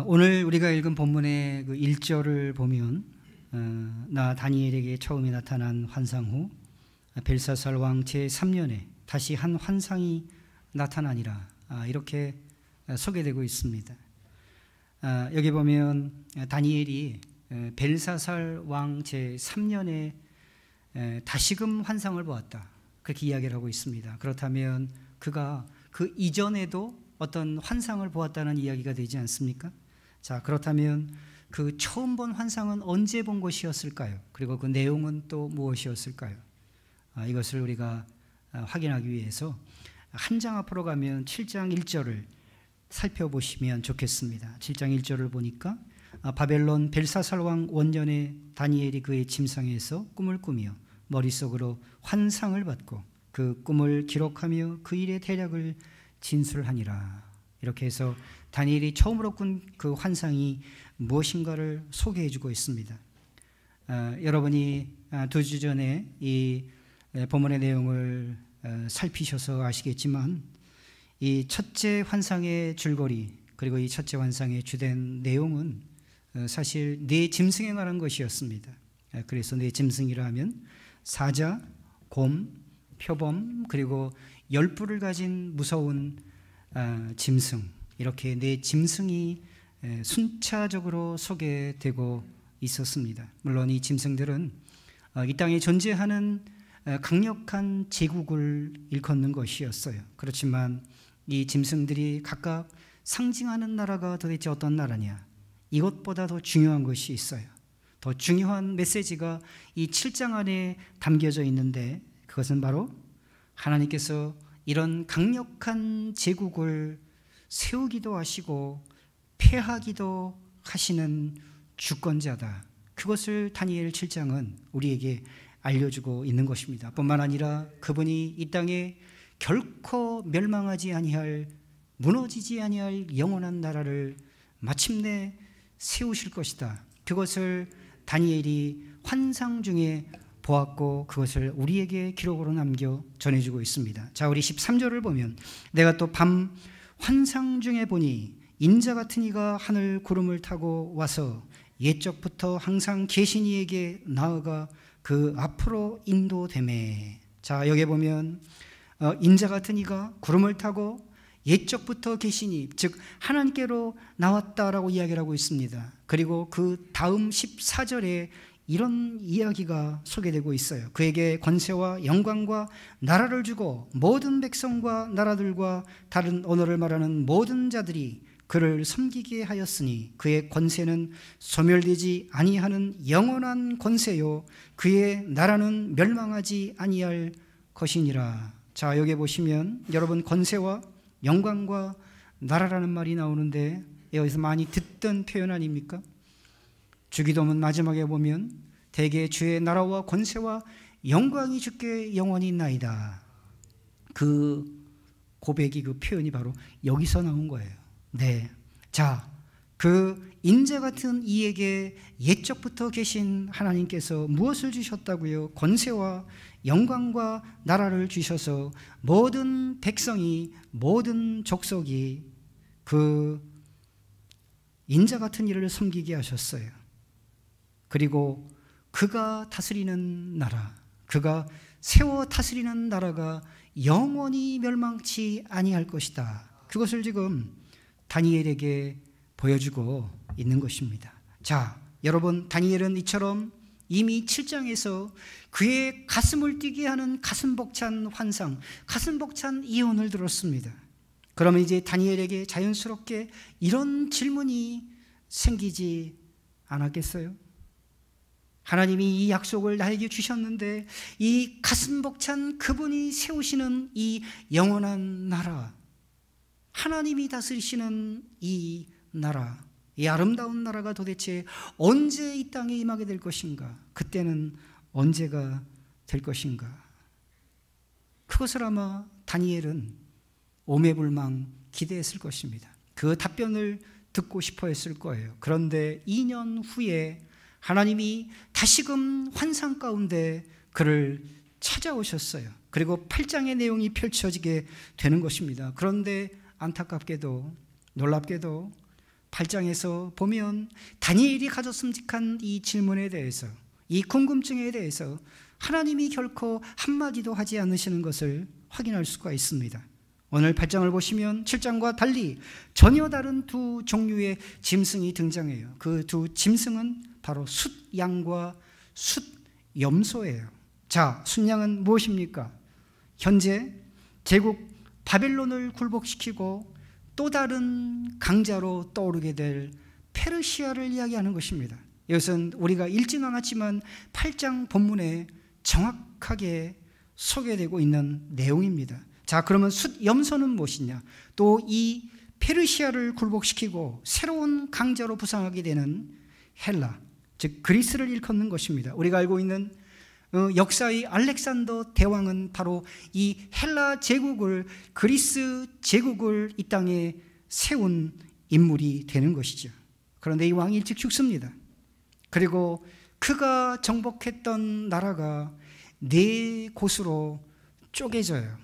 오늘 우리가 읽은 본문의 그 1절을 보면 나 다니엘에게 처음에 나타난 환상 후 벨사살 왕 제3년에 다시 한 환상이 나타나니라, 이렇게 소개되고 있습니다. 여기 보면 다니엘이 벨사살 왕 제3년에 다시금 환상을 보았다, 그렇게 이야기를 하고 있습니다. 그렇다면 그가 그 이전에도 어떤 환상을 보았다는 이야기가 되지 않습니까? 자, 그렇다면 그 처음 본 환상은 언제 본 것이었을까요? 그리고 그 내용은 또 무엇이었을까요? 이것을 우리가 확인하기 위해서 한 장 앞으로 가면 7장 1절을 살펴보시면 좋겠습니다. 7장 1절을 보니까 바벨론 벨사살 왕 원년에 다니엘이 그의 침상에서 꿈을 꾸며 머릿속으로 환상을 받고 그 꿈을 기록하며 그 일의 대략을 진술하니라. 이렇게 해서 다니엘이 처음으로 꾼 그 환상이 무엇인가를 소개해 주고 있습니다. 여러분이 2주 전에 이 본문의 내용을 살피셔서 아시겠지만 이 첫째 환상의 줄거리, 그리고 이 첫째 환상의 주된 내용은 사실 네 짐승에 관한 것이었습니다. 그래서 네 짐승이라 하면 사자, 곰, 표범, 그리고 10뿔을 가진 무서운 짐승, 이렇게 네 짐승이 순차적으로 소개되고 있었습니다. 물론 이 짐승들은 이 땅에 존재하는 강력한 제국을 일컫는 것이었어요. 그렇지만 이 짐승들이 각각 상징하는 나라가 도대체 어떤 나라냐, 이것보다 더 중요한 것이 있어요. 더 중요한 메시지가 이 7장 안에 담겨져 있는데, 그것은 바로 하나님께서 이런 강력한 제국을 세우기도 하시고 폐하기도 하시는 주권자다, 그것을 다니엘 7장은 우리에게 알려주고 있는 것입니다. 뿐만 아니라 그분이 이 땅에 결코 멸망하지 아니할, 무너지지 아니할 영원한 나라를 마침내 세우실 것이다, 그것을 다니엘이 환상 중에 보았고 그것을 우리에게 기록으로 남겨 전해주고 있습니다. 자, 우리 13절을 보면 내가 또 밤 환상 중에 보니 인자 같은 이가 하늘 구름을 타고 와서 옛적부터 항상 계신 이에게 나아가 그 앞으로 인도되매. 자, 여기 보면 인자 같은 이가 구름을 타고 옛적부터 계신 이, 즉 하나님께로 나왔다라고 이야기를 하고 있습니다. 그리고 그 다음 14절에 이런 이야기가 소개되고 있어요. 그에게 권세와 영광과 나라를 주고 모든 백성과 나라들과 다른 언어를 말하는 모든 자들이 그를 섬기게 하였으니 그의 권세는 소멸되지 아니하는 영원한 권세요 그의 나라는 멸망하지 아니할 것이니라. 자, 여기 보시면 여러분, 권세와 영광과 나라라는 말이 나오는데 여기서 많이 듣던 표현 아닙니까? 주기도문 마지막에 보면 대개 주의 나라와 권세와 영광이 주께 영원히 있나이다, 그 고백이, 그 표현이 바로 여기서 나온 거예요. 네. 자, 그 인자 같은 이에게 옛적부터 계신 하나님께서 무엇을 주셨다고요? 권세와 영광과 나라를 주셔서 모든 백성이, 모든 족속이 그 인자 같은 이를 섬기게 하셨어요. 그리고 그가 다스리는 나라, 그가 세워 다스리는 나라가 영원히 멸망치 아니할 것이다, 그것을 지금 다니엘에게 보여주고 있는 것입니다. 자, 여러분, 다니엘은 이처럼 이미 7장에서 그의 가슴을 뛰게 하는 가슴 벅찬 환상, 가슴 벅찬 예언을 들었습니다. 그러면 이제 다니엘에게 자연스럽게 이런 질문이 생기지 않았겠어요? 하나님이 이 약속을 나에게 주셨는데 이 가슴 벅찬 그분이 세우시는 이 영원한 나라, 하나님이 다스리시는 이 나라, 이 아름다운 나라가 도대체 언제 이 땅에 임하게 될 것인가? 그때는 언제가 될 것인가? 그것을 아마 다니엘은 오매불망 기대했을 것입니다. 그 답변을 듣고 싶어 했을 거예요. 그런데 2년 후에 하나님이 다시금 환상 가운데 그를 찾아오셨어요. 그리고 8장의 내용이 펼쳐지게 되는 것입니다. 그런데 안타깝게도, 놀랍게도 8장에서 보면 다니엘이 가졌음직한 이 질문에 대해서, 이 궁금증에 대해서 하나님이 결코 한마디도 하지 않으시는 것을 확인할 수가 있습니다. 오늘 8장을 보시면 7장과 달리 전혀 다른 두 종류의 짐승이 등장해요. 그 두 짐승은 바로 숫양과 숫염소예요. 자, 숫양은 무엇입니까? 현재 제국 바벨론을 굴복시키고 또 다른 강자로 떠오르게 될 페르시아를 이야기하는 것입니다. 이것은 우리가 읽지는 않았지만 8장 본문에 정확하게 소개되고 있는 내용입니다. 자, 그러면 숫염소는 무엇이냐? 또 이 페르시아를 굴복시키고 새로운 강자로 부상하게 되는 헬라, 즉 그리스를 일컫는 것입니다. 우리가 알고 있는 역사의 알렉산더 대왕은 바로 이 헬라 제국을, 그리스 제국을 이 땅에 세운 인물이 되는 것이죠. 그런데 이 왕이 일찍 죽습니다. 그리고 그가 정복했던 나라가 네 곳으로 쪼개져요.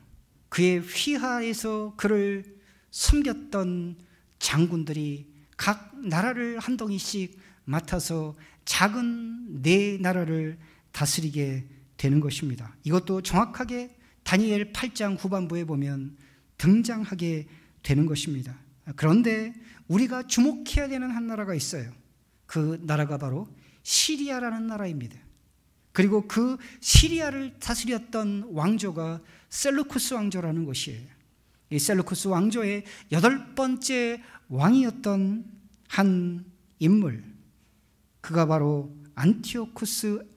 그의 휘하에서 그를 섬겼던 장군들이 각 나라를 한 덩이씩 맡아서 작은 네 나라를 다스리게 되는 것입니다. 이것도 정확하게 다니엘 8장 후반부에 보면 등장하게 되는 것입니다. 그런데 우리가 주목해야 되는 한 나라가 있어요. 그 나라가 바로 시리아라는 나라입니다. 그리고 그 시리아를 다스렸던 왕조가 셀루쿠스 왕조라는 것이에요. 이 셀루쿠스 왕조의 8번째 왕이었던 한 인물, 그가 바로 안티오쿠스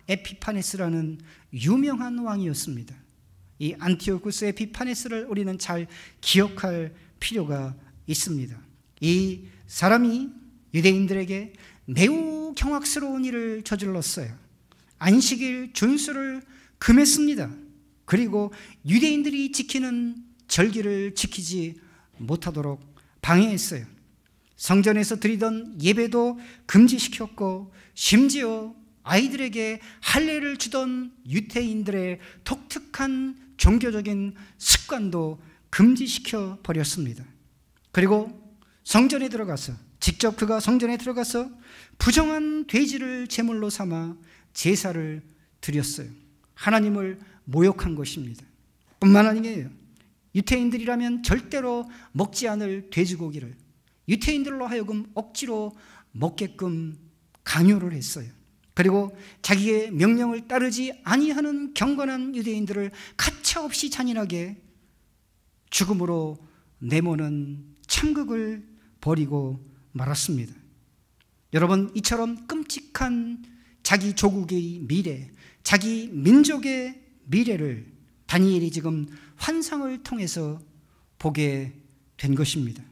에피파네스라는 유명한 왕이었습니다. 이 안티오쿠스 에피파네스를 우리는 잘 기억할 필요가 있습니다. 이 사람이 유대인들에게 매우 경악스러운 일을 저질렀어요. 안식일 준수를 금했습니다. 그리고 유대인들이 지키는 절기를 지키지 못하도록 방해했어요. 성전에서 드리던 예배도 금지시켰고, 심지어 아이들에게 할례를 주던 유대인들의 독특한 종교적인 습관도 금지시켜 버렸습니다. 그리고 성전에 들어가서, 직접 그가 성전에 들어가서 부정한 돼지를 제물로 삼아 제사를 드렸어요. 하나님을 모욕한 것입니다. 뿐만 아니에요. 유대인들이라면 절대로 먹지 않을 돼지고기를 유대인들로 하여금 억지로 먹게끔 강요를 했어요. 그리고 자기의 명령을 따르지 아니하는 경건한 유대인들을 가차없이 잔인하게 죽음으로 내모는 참극을 벌이고 말았습니다. 여러분, 이처럼 끔찍한 자기 조국의 미래, 자기 민족의 미래를 다니엘이 지금 환상을 통해서 보게 된 것입니다.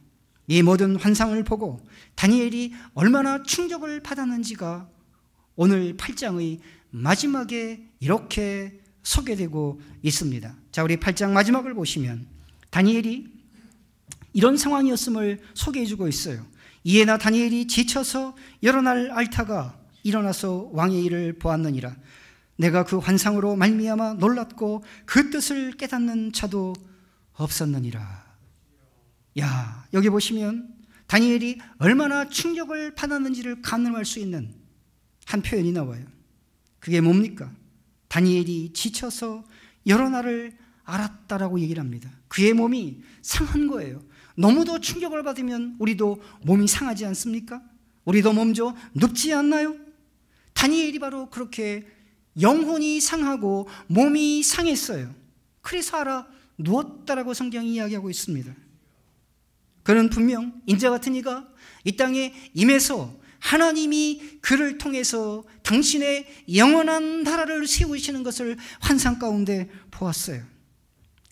이 모든 환상을 보고 다니엘이 얼마나 충격을 받았는지가 오늘 8장의 마지막에 이렇게 소개되고 있습니다. 자, 우리 8장 마지막을 보시면 다니엘이 이런 상황이었음을 소개해주고 있어요. 이에 나 다니엘이 지쳐서 여러 날 앓다가 일어나서 왕의 일을 보았느니라. 내가 그 환상으로 말미암아 놀랐고 그 뜻을 깨닫는 자도 없었느니라. 야, 여기 보시면 다니엘이 얼마나 충격을 받았는지를 가늠할 수 있는 한 표현이 나와요. 그게 뭡니까? 다니엘이 지쳐서 여러 날을 앓았다라고 얘기를 합니다. 그의 몸이 상한 거예요. 너무도 충격을 받으면 우리도 몸이 상하지 않습니까? 우리도 몸도 눕지 않나요? 다니엘이 바로 그렇게 영혼이 상하고 몸이 상했어요. 그래서 알아 누웠다라고 성경이 이야기하고 있습니다. 그는 분명 인자 같은 이가 이 땅에 임해서 하나님이 그를 통해서 당신의 영원한 나라를 세우시는 것을 환상 가운데 보았어요.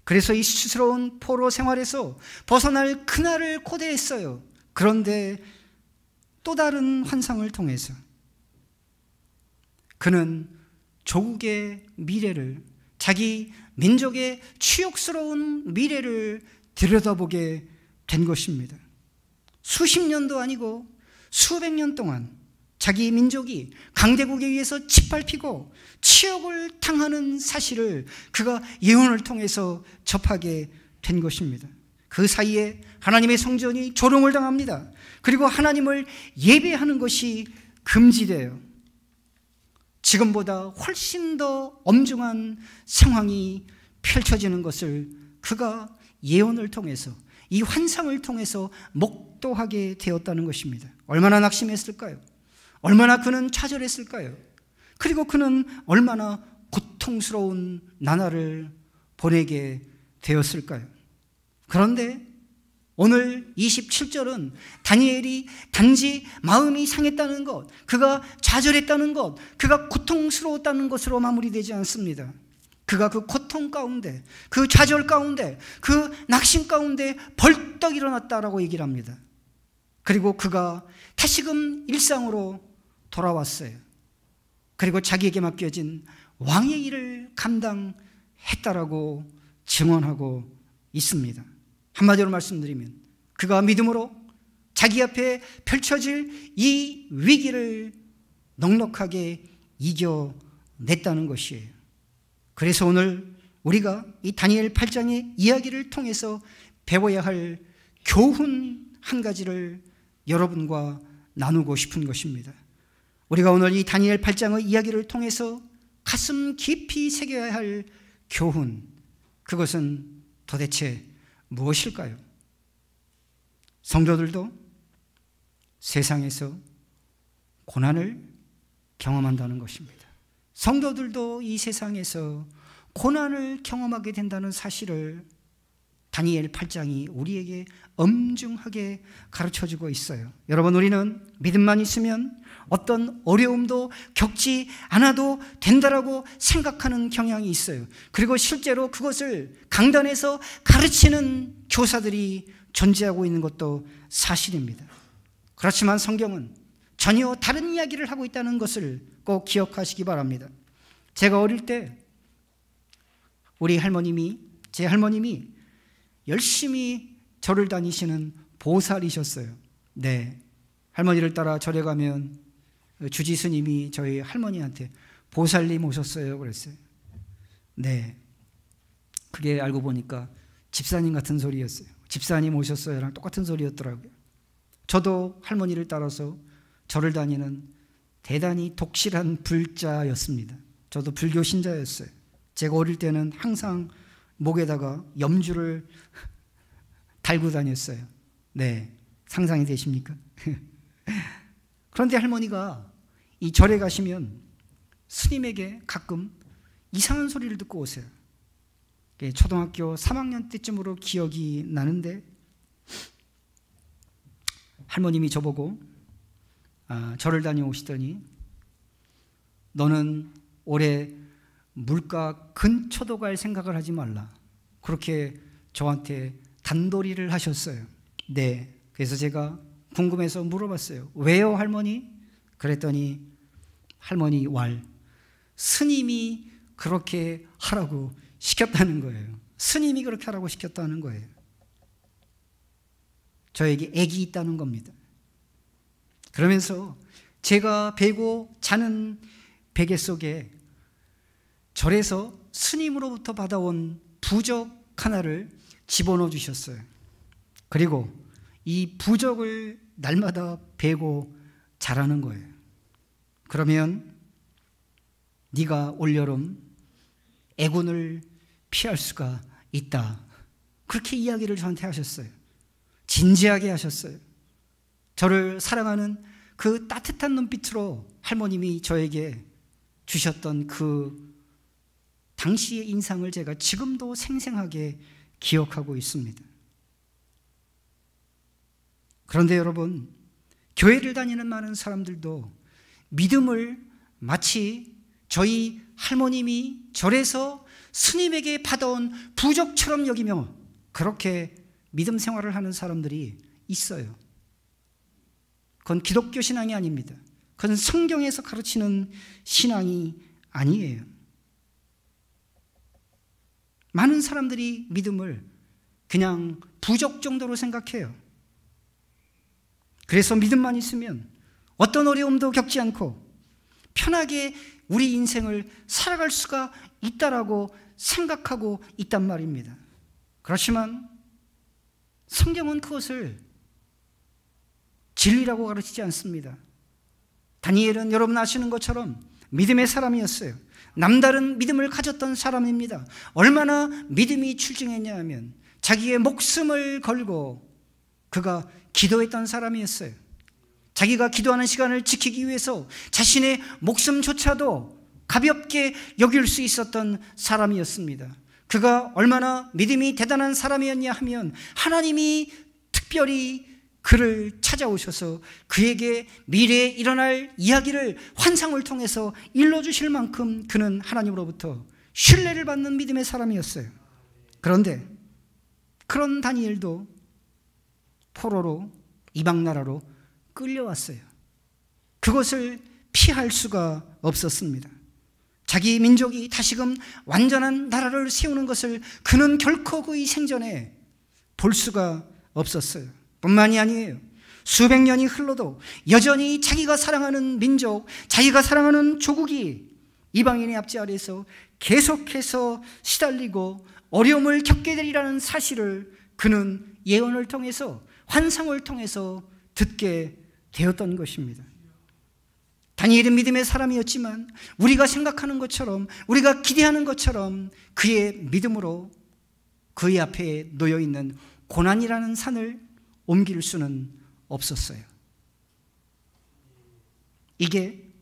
그래서 이 수치스러운 포로 생활에서 벗어날 그날을 고대했어요. 그런데 또 다른 환상을 통해서 그는 조국의 미래를, 자기 민족의 치욕스러운 미래를 들여다보게 된 것입니다. 수십 년도 아니고 수백 년 동안 자기 민족이 강대국에 의해서 짓밟히고 치욕을 당하는 사실을 그가 예언을 통해서 접하게 된 것입니다. 그 사이에 하나님의 성전이 조롱을 당합니다. 그리고 하나님을 예배하는 것이 금지돼요. 지금보다 훨씬 더 엄중한 상황이 펼쳐지는 것을 그가 예언을 통해서, 이 환상을 통해서 목도하게 되었다는 것입니다. 얼마나 낙심했을까요? 얼마나 그는 좌절했을까요? 그리고 그는 얼마나 고통스러운 나날을 보내게 되었을까요? 그런데 오늘 27절은 다니엘이 단지 마음이 상했다는 것, 그가 좌절했다는 것, 그가 고통스러웠다는 것으로 마무리되지 않습니다. 그가 그 고통 가운데, 그 좌절 가운데, 그 낙심 가운데 벌떡 일어났다라고 얘기를 합니다. 그리고 그가 다시금 일상으로 돌아왔어요. 그리고 자기에게 맡겨진 왕의 일을 감당했다라고 증언하고 있습니다. 한마디로 말씀드리면 그가 믿음으로 자기 앞에 펼쳐질 이 위기를 넉넉하게 이겨냈다는 것이에요. 그래서 오늘 우리가 이 다니엘 8장의 이야기를 통해서 배워야 할 교훈 한 가지를 여러분과 나누고 싶은 것입니다. 우리가 오늘 이 다니엘 8장의 이야기를 통해서 가슴 깊이 새겨야 할 교훈, 그것은 도대체 무엇일까요? 성도들도 세상에서 고난을 경험한다는 것입니다. 성도들도 이 세상에서 고난을 경험하게 된다는 사실을 다니엘 8장이 우리에게 엄중하게 가르쳐주고 있어요. 여러분, 우리는 믿음만 있으면 어떤 어려움도 겪지 않아도 된다라고 생각하는 경향이 있어요. 그리고 실제로 그것을 강단에서 가르치는 교사들이 존재하고 있는 것도 사실입니다. 그렇지만 성경은 전혀 다른 이야기를 하고 있다는 것을 꼭 기억하시기 바랍니다. 제가 어릴 때 제 할머님이 열심히 절을 다니시는 보살이셨어요. 네, 할머니를 따라 절에 가면 주지 스님이 저희 할머니한테 보살님 오셨어요 그랬어요. 네, 그게 알고 보니까 집사님 같은 소리였어요. 집사님 오셨어요랑 똑같은 소리였더라고요. 저도 할머니를 따라서 절을 다니는 대단히 독실한 불자였습니다. 저도 불교 신자였어요. 제가 어릴 때는 항상 목에다가 염주를 달고 다녔어요. 네, 상상이 되십니까? 그런데 할머니가 이 절에 가시면 스님에게 가끔 이상한 소리를 듣고 오세요. 초등학교 3학년 때쯤으로 기억이 나는데 할머님이 저보고 절을 다녀오시더니 너는 올해 물가 근처도 갈 생각을 하지 말라, 그렇게 저한테 단도리를 하셨어요. 네, 그래서 제가 궁금해서 물어봤어요. 왜요 할머니? 그랬더니 할머니 스님이 그렇게 하라고 시켰다는 거예요. 스님이 그렇게 하라고 시켰다는 거예요. 저에게 애기 있다는 겁니다. 그러면서 제가 베고 자는 베개 속에 절에서 스님으로부터 받아온 부적 하나를 집어넣어 주셨어요. 그리고 이 부적을 날마다 베고 자라는 거예요. 그러면 네가 올여름 애군을 피할 수가 있다, 그렇게 이야기를 저한테 하셨어요. 진지하게 하셨어요. 저를 사랑하는 그 따뜻한 눈빛으로 할머님이 저에게 주셨던 그 당시의 인상을 제가 지금도 생생하게 기억하고 있습니다. 그런데 여러분, 교회를 다니는 많은 사람들도 믿음을 마치 저희 할머님이 절에서 스님에게 받아온 부적처럼 여기며 그렇게 믿음 생활을 하는 사람들이 있어요. 그건 기독교 신앙이 아닙니다. 그건 성경에서 가르치는 신앙이 아니에요. 많은 사람들이 믿음을 그냥 부적 정도로 생각해요. 그래서 믿음만 있으면 어떤 어려움도 겪지 않고 편하게 우리 인생을 살아갈 수가 있다라고 생각하고 있단 말입니다. 그렇지만 성경은 그것을 진리라고 가르치지 않습니다. 다니엘은 여러분 아시는 것처럼 믿음의 사람이었어요. 남다른 믿음을 가졌던 사람입니다. 얼마나 믿음이 출중했냐 하면 자기의 목숨을 걸고 그가 기도했던 사람이었어요. 자기가 기도하는 시간을 지키기 위해서 자신의 목숨조차도 가볍게 여길 수 있었던 사람이었습니다. 그가 얼마나 믿음이 대단한 사람이었냐 하면 하나님이 특별히 그를 찾아오셔서 그에게 미래에 일어날 이야기를 환상을 통해서 일러주실 만큼 그는 하나님으로부터 신뢰를 받는 믿음의 사람이었어요. 그런데 그런 다니엘도 포로로 이방 나라로 끌려왔어요. 그것을 피할 수가 없었습니다. 자기 민족이 다시금 완전한 나라를 세우는 것을 그는 결코 그의 생전에 볼 수가 없었어요. 뿐만이 아니에요. 수백 년이 흘러도 여전히 자기가 사랑하는 민족, 자기가 사랑하는 조국이 이방인의 압제 아래에서 계속해서 시달리고 어려움을 겪게 되리라는 사실을 그는 예언을 통해서, 환상을 통해서 듣게 되었던 것입니다. 다니엘은 믿음의 사람이었지만 우리가 생각하는 것처럼, 우리가 기대하는 것처럼 그의 믿음으로 그의 앞에 놓여있는 고난이라는 산을 옮길 수는 없었어요. 이게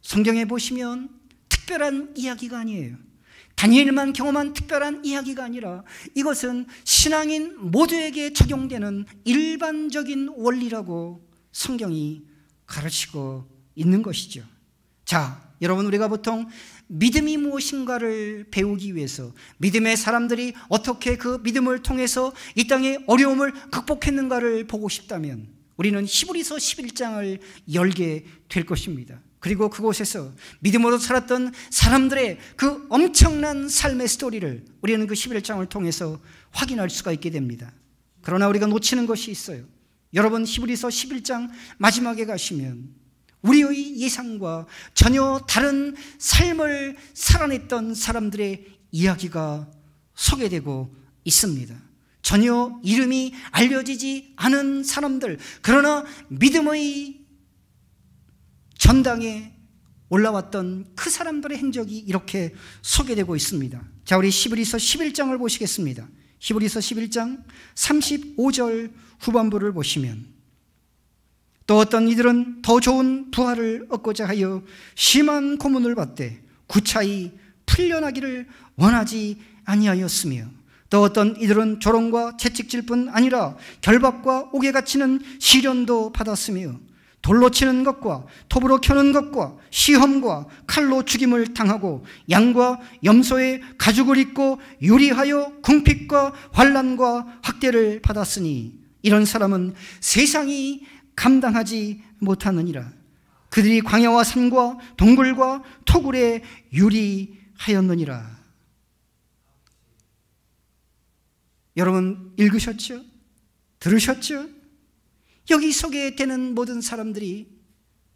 성경에 보시면 특별한 이야기가 아니에요. 다니엘만 경험한 특별한 이야기가 아니라 이것은 신앙인 모두에게 적용되는 일반적인 원리라고 성경이 가르치고 있는 것이죠. 자, 여러분, 우리가 보통 믿음이 무엇인가를 배우기 위해서 믿음의 사람들이 어떻게 그 믿음을 통해서 이 땅의 어려움을 극복했는가를 보고 싶다면 우리는 히브리서 11장을 열게 될 것입니다. 그리고 그곳에서 믿음으로 살았던 사람들의 그 엄청난 삶의 스토리를 우리는 그 11장을 통해서 확인할 수가 있게 됩니다. 그러나 우리가 놓치는 것이 있어요. 여러분, 히브리서 11장 마지막에 가시면 우리의 예상과 전혀 다른 삶을 살아냈던 사람들의 이야기가 소개되고 있습니다. 전혀 이름이 알려지지 않은 사람들, 그러나 믿음의 전당에 올라왔던 그 사람들의 행적이 이렇게 소개되고 있습니다. 자, 우리 히브리서 11장을 보시겠습니다. 히브리서 11장 35절 후반부를 보시면, 또 어떤 이들은 더 좋은 부활을 얻고자 하여 심한 고문을 받되 구차히 풀려나기를 원하지 아니하였으며, 또 어떤 이들은 조롱과 채찍질 뿐 아니라 결박과 옥에 갇히는 시련도 받았으며, 돌로 치는 것과 톱으로 켜는 것과 시험과 칼로 죽임을 당하고 양과 염소의 가죽을 입고 유리하여 궁핍과 환난과 학대를 받았으니 이런 사람은 세상이 감당하지 못하느니라. 그들이 광야와 산과 동굴과 토굴에 유리하였느니라. 여러분 읽으셨죠? 들으셨죠? 여기 소개되는 모든 사람들이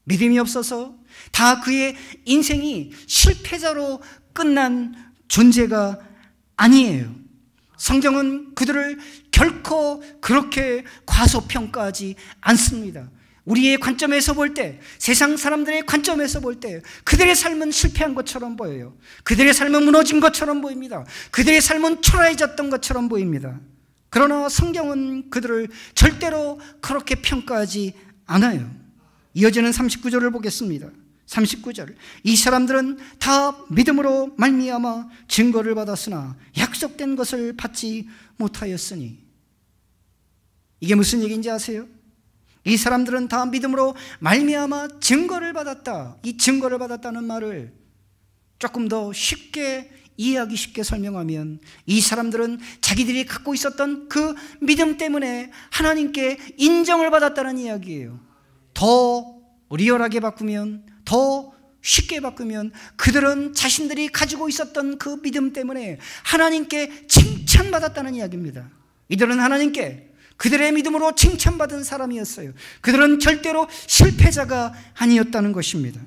믿음이 없어서 다 그의 인생이 실패자로 끝난 존재가 아니에요. 성경은 그들을 결코 그렇게 과소평가하지 않습니다. 우리의 관점에서 볼 때, 세상 사람들의 관점에서 볼 때 그들의 삶은 실패한 것처럼 보여요. 그들의 삶은 무너진 것처럼 보입니다. 그들의 삶은 초라해졌던 것처럼 보입니다. 그러나 성경은 그들을 절대로 그렇게 평가하지 않아요. 이어지는 39절을 보겠습니다. 39절, 이 사람들은 다 믿음으로 말미암아 증거를 받았으나 약속된 것을 받지 못하였으니. 이게 무슨 얘기인지 아세요? 이 사람들은 다 믿음으로 말미암아 증거를 받았다. 이 증거를 받았다는 말을 조금 더 쉽게 이해하기 쉽게 설명하면, 이 사람들은 자기들이 갖고 있었던 그 믿음 때문에 하나님께 인정을 받았다는 이야기예요. 더 리얼하게 바꾸면, 더 쉽게 바꾸면 그들은 자신들이 가지고 있었던 그 믿음 때문에 하나님께 칭찬받았다는 이야기입니다. 이들은 하나님께 그들의 믿음으로 칭찬받은 사람이었어요. 그들은 절대로 실패자가 아니었다는 것입니다.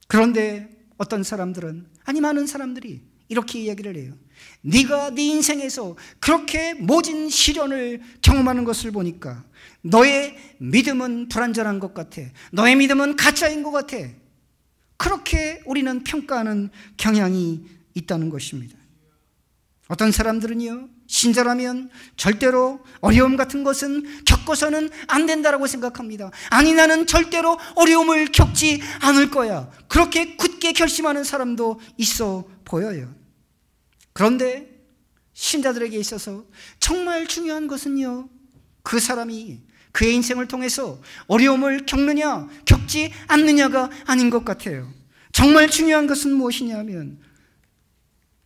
그런데 어떤 사람들은, 아니 많은 사람들이 이렇게 이야기를 해요. 네가 네 인생에서 그렇게 모진 시련을 경험하는 것을 보니까 너의 믿음은 불완전한 것 같아. 너의 믿음은 가짜인 것 같아. 그렇게 우리는 평가하는 경향이 있다는 것입니다. 어떤 사람들은요, 신자라면 절대로 어려움 같은 것은 겪어서는 안 된다라고 생각합니다. 아니, 나는 절대로 어려움을 겪지 않을 거야. 그렇게 굳게 결심하는 사람도 있어 보여요. 그런데 신자들에게 있어서 정말 중요한 것은요, 그 사람이 그의 인생을 통해서 어려움을 겪느냐 겪지 않느냐가 아닌 것 같아요. 정말 중요한 것은 무엇이냐면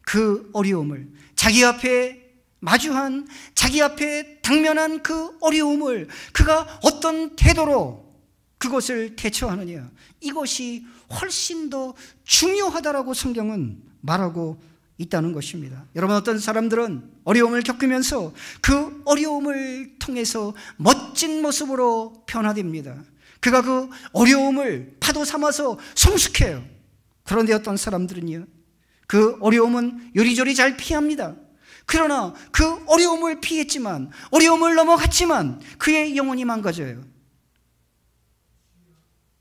그 어려움을, 자기 앞에 마주한, 자기 앞에 당면한 그 어려움을 그가 어떤 태도로 그것을 대처하느냐, 이것이 훨씬 더 중요하다라고 성경은 말하고 있다는 것입니다. 여러분, 어떤 사람들은 어려움을 겪으면서 그 어려움을 통해서 멋진 모습으로 변화됩니다. 그가 그 어려움을 파도 삼아서 성숙해요. 그런데 어떤 사람들은요, 그 어려움은 요리조리 잘 피합니다. 그러나 그 어려움을 피했지만, 어려움을 넘어갔지만 그의 영혼이 망가져요.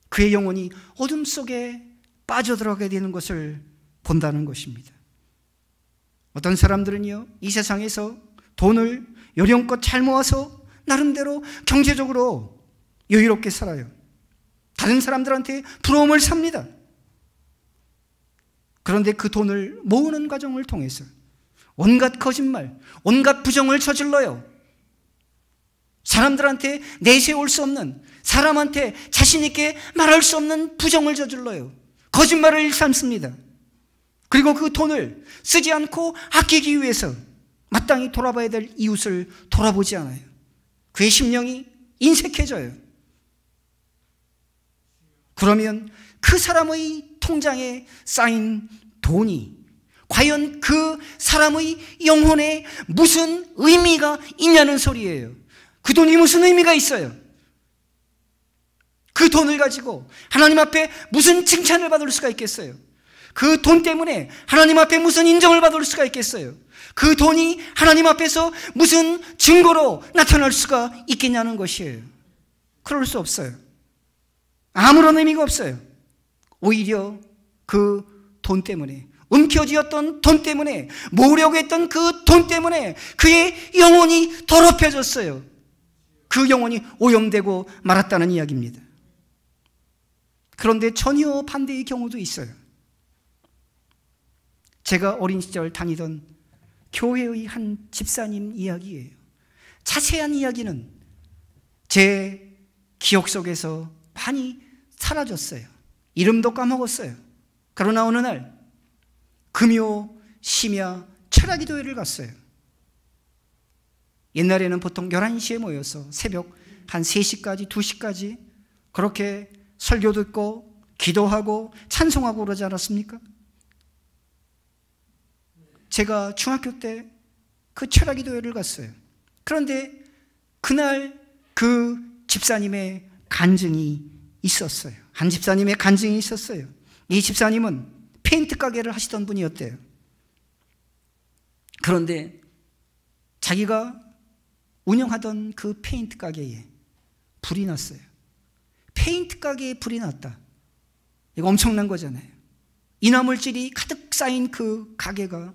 그의 영혼이 어둠 속에 빠져들어가게 되는 것을 본다는 것입니다. 어떤 사람들은요, 이 세상에서 돈을 요령껏 잘 모아서 나름대로 경제적으로 여유롭게 살아요. 다른 사람들한테 부러움을 삽니다. 그런데 그 돈을 모으는 과정을 통해서 온갖 거짓말, 온갖 부정을 저질러요. 사람들한테 내세울 수 없는, 사람한테 자신 있게 말할 수 없는 부정을 저질러요. 거짓말을 일삼습니다. 그리고 그 돈을 쓰지 않고 아끼기 위해서 마땅히 돌아봐야 될 이웃을 돌아보지 않아요. 그의 심령이 인색해져요. 그러면 그 사람의 통장에 쌓인 돈이 과연 그 사람의 영혼에 무슨 의미가 있냐는 소리예요. 그 돈이 무슨 의미가 있어요? 그 돈을 가지고 하나님 앞에 무슨 칭찬을 받을 수가 있겠어요? 그 돈 때문에 하나님 앞에 무슨 인정을 받을 수가 있겠어요? 그 돈이 하나님 앞에서 무슨 증거로 나타날 수가 있겠냐는 것이에요. 그럴 수 없어요. 아무런 의미가 없어요. 오히려 그 돈 때문에, 움켜쥐었던 돈 때문에, 모으려고 했던 그 돈 때문에 그의 영혼이 더럽혀졌어요. 그 영혼이 오염되고 말았다는 이야기입니다. 그런데 전혀 반대의 경우도 있어요. 제가 어린 시절 다니던 교회의 한 집사님 이야기예요. 자세한 이야기는 제 기억 속에서 많이 사라졌어요. 이름도 까먹었어요. 그러나 어느 날 금요, 심야, 철야기도회를 갔어요. 옛날에는 보통 11시에 모여서 새벽 한 3시까지, 2시까지 그렇게 설교 듣고 기도하고 찬송하고 그러지 않았습니까? 제가 중학교 때 그 철야기도회를 갔어요. 그런데 그날 그 집사님의 간증이 있었어요. 한 집사님의 간증이 있었어요. 이 집사님은 페인트 가게를 하시던 분이었대요. 그런데 자기가 운영하던 그 페인트 가게에 불이 났어요. 페인트 가게에 불이 났다. 이거 엄청난 거잖아요. 인화물질이 가득 쌓인 그 가게가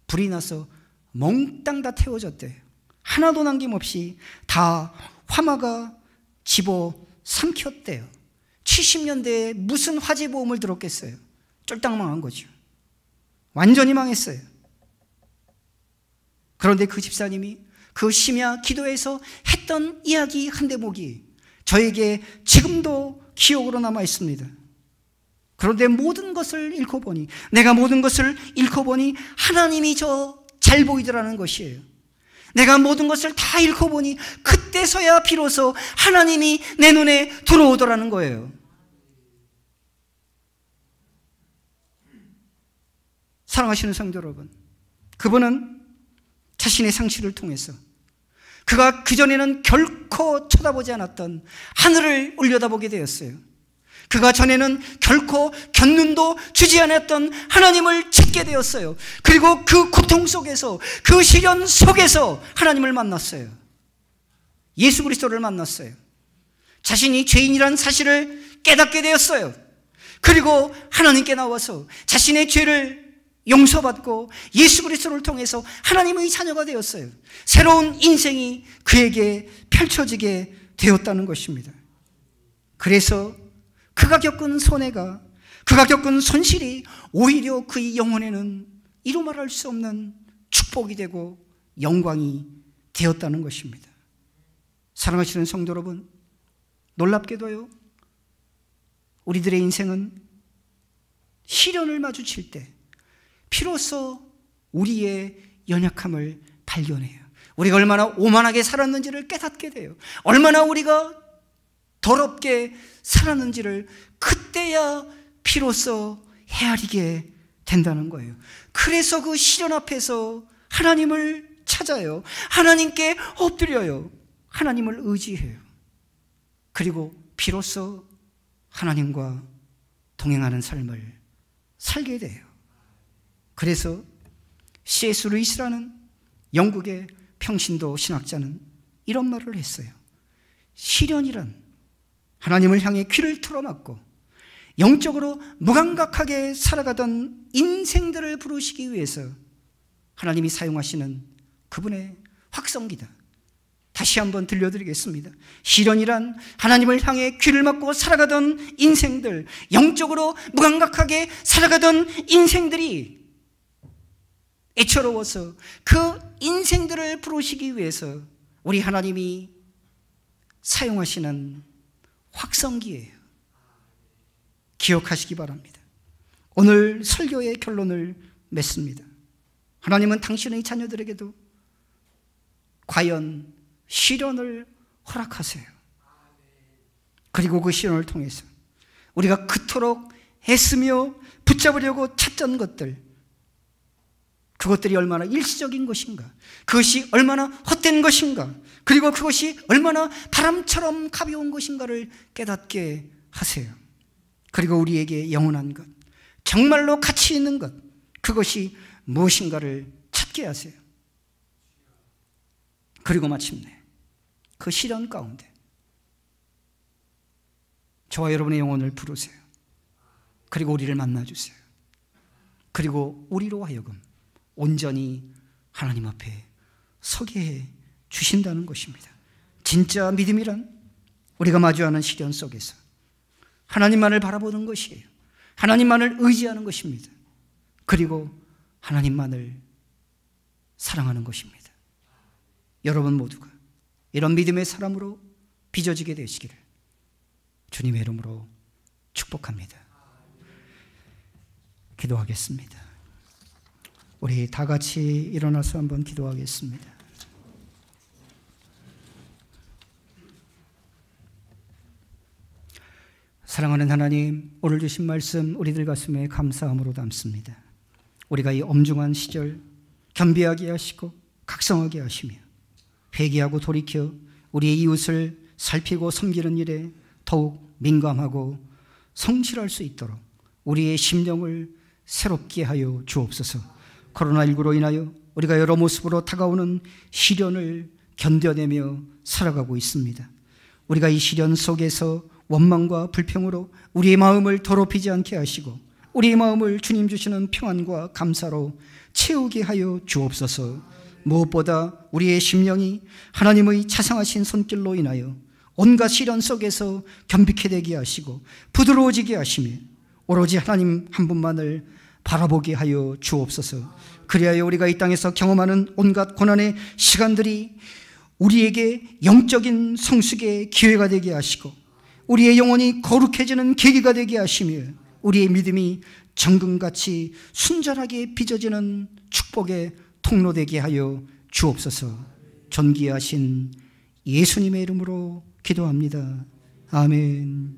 불이 나서 몽땅 다 태워졌대요. 하나도 남김없이 다 화마가 집어 삼켰대요. 70년대에 무슨 화재보험을 들었겠어요? 쫄딱 망한 거죠. 완전히 망했어요. 그런데 그 집사님이 그 심야 기도에서 했던 이야기 한 대목이 저에게 지금도 기억으로 남아 있습니다. 그런데 모든 것을 잃고 보니, 내가 모든 것을 잃고 보니 하나님이 저 잘 보이더라는 것이에요. 내가 모든 것을 다 잃고 보니 그때서야 비로소 하나님이 내 눈에 들어오더라는 거예요. 사랑하시는 성도 여러분, 그분은 자신의 상실을 통해서 그가 그전에는 결코 쳐다보지 않았던 하늘을 올려다보게 되었어요. 그가 전에는 결코 견눈도 주지 않았던 하나님을 찾게 되었어요. 그리고 그 고통 속에서, 그 시련 속에서 하나님을 만났어요. 예수 그리스도를 만났어요. 자신이 죄인이라는 사실을 깨닫게 되었어요. 그리고 하나님께 나와서 자신의 죄를 용서받고 예수 그리스도를 통해서 하나님의 자녀가 되었어요. 새로운 인생이 그에게 펼쳐지게 되었다는 것입니다. 그래서 그가 겪은 손해가, 그가 겪은 손실이 오히려 그의 영혼에는 이루 말할 수 없는 축복이 되고 영광이 되었다는 것입니다. 사랑하시는 성도 여러분, 놀랍게도요, 우리들의 인생은 시련을 마주칠 때 비로소 우리의 연약함을 발견해요. 우리가 얼마나 오만하게 살았는지를 깨닫게 돼요. 얼마나 우리가 더럽게 살았는지를 그때야 비로소 헤아리게 된다는 거예요. 그래서 그 시련 앞에서 하나님을 찾아요. 하나님께 엎드려요. 하나님을 의지해요. 그리고 비로소 하나님과 동행하는 삶을 살게 돼요. 그래서 C.S. 루이스라는 영국의 평신도 신학자는 이런 말을 했어요. 시련이란 하나님을 향해 귀를 틀어막고 영적으로 무감각하게 살아가던 인생들을 부르시기 위해서 하나님이 사용하시는 그분의 확성기다. 다시 한번 들려드리겠습니다. 시련이란 하나님을 향해 귀를 막고 살아가던 인생들, 영적으로 무감각하게 살아가던 인생들이 애처로워서 그 인생들을 부르시기 위해서 우리 하나님이 사용하시는 확성기예요. 기억하시기 바랍니다. 오늘 설교의 결론을 맺습니다. 하나님은 당신의 자녀들에게도 과연 시련을 허락하세요. 그리고 그 시련을 통해서 우리가 그토록 애쓰며 붙잡으려고 찾던 것들, 그것들이 얼마나 일시적인 것인가, 그것이 얼마나 헛된 것인가, 그리고 그것이 얼마나 바람처럼 가벼운 것인가를 깨닫게 하세요. 그리고 우리에게 영원한 것, 정말로 가치 있는 것, 그것이 무엇인가를 찾게 하세요. 그리고 마침내 그 시련 가운데 저와 여러분의 영혼을 부르세요. 그리고 우리를 만나주세요. 그리고 우리로 하여금 온전히 하나님 앞에 서게 해 주신다는 것입니다. 진짜 믿음이란 우리가 마주하는 시련 속에서 하나님만을 바라보는 것이에요. 하나님만을 의지하는 것입니다. 그리고 하나님만을 사랑하는 것입니다. 여러분 모두가 이런 믿음의 사람으로 빚어지게 되시기를 주님의 이름으로 축복합니다. 기도하겠습니다. 우리 다 같이 일어나서 한번 기도하겠습니다. 사랑하는 하나님, 오늘 주신 말씀 우리들 가슴에 감사함으로 담습니다. 우리가 이 엄중한 시절 겸비하게 하시고 각성하게 하시며 회개하고 돌이켜 우리의 이웃을 살피고 섬기는 일에 더욱 민감하고 성실할 수 있도록 우리의 심령을 새롭게 하여 주옵소서. 코로나19로 인하여 우리가 여러 모습으로 다가오는 시련을 견뎌내며 살아가고 있습니다. 우리가 이 시련 속에서 원망과 불평으로 우리의 마음을 더럽히지 않게 하시고 우리의 마음을 주님 주시는 평안과 감사로 채우게 하여 주옵소서. 무엇보다 우리의 심령이 하나님의 자상하신 손길로 인하여 온갖 시련 속에서 겸비케 되게 하시고 부드러워지게 하시며 오로지 하나님 한 분만을 바라보게 하여 주옵소서. 그리하여 우리가 이 땅에서 경험하는 온갖 고난의 시간들이 우리에게 영적인 성숙의 기회가 되게 하시고 우리의 영혼이 거룩해지는 계기가 되게 하시며 우리의 믿음이 정금같이 순전하게 빚어지는 축복의 통로되게 하여 주옵소서. 존귀하신 예수님의 이름으로 기도합니다. 아멘.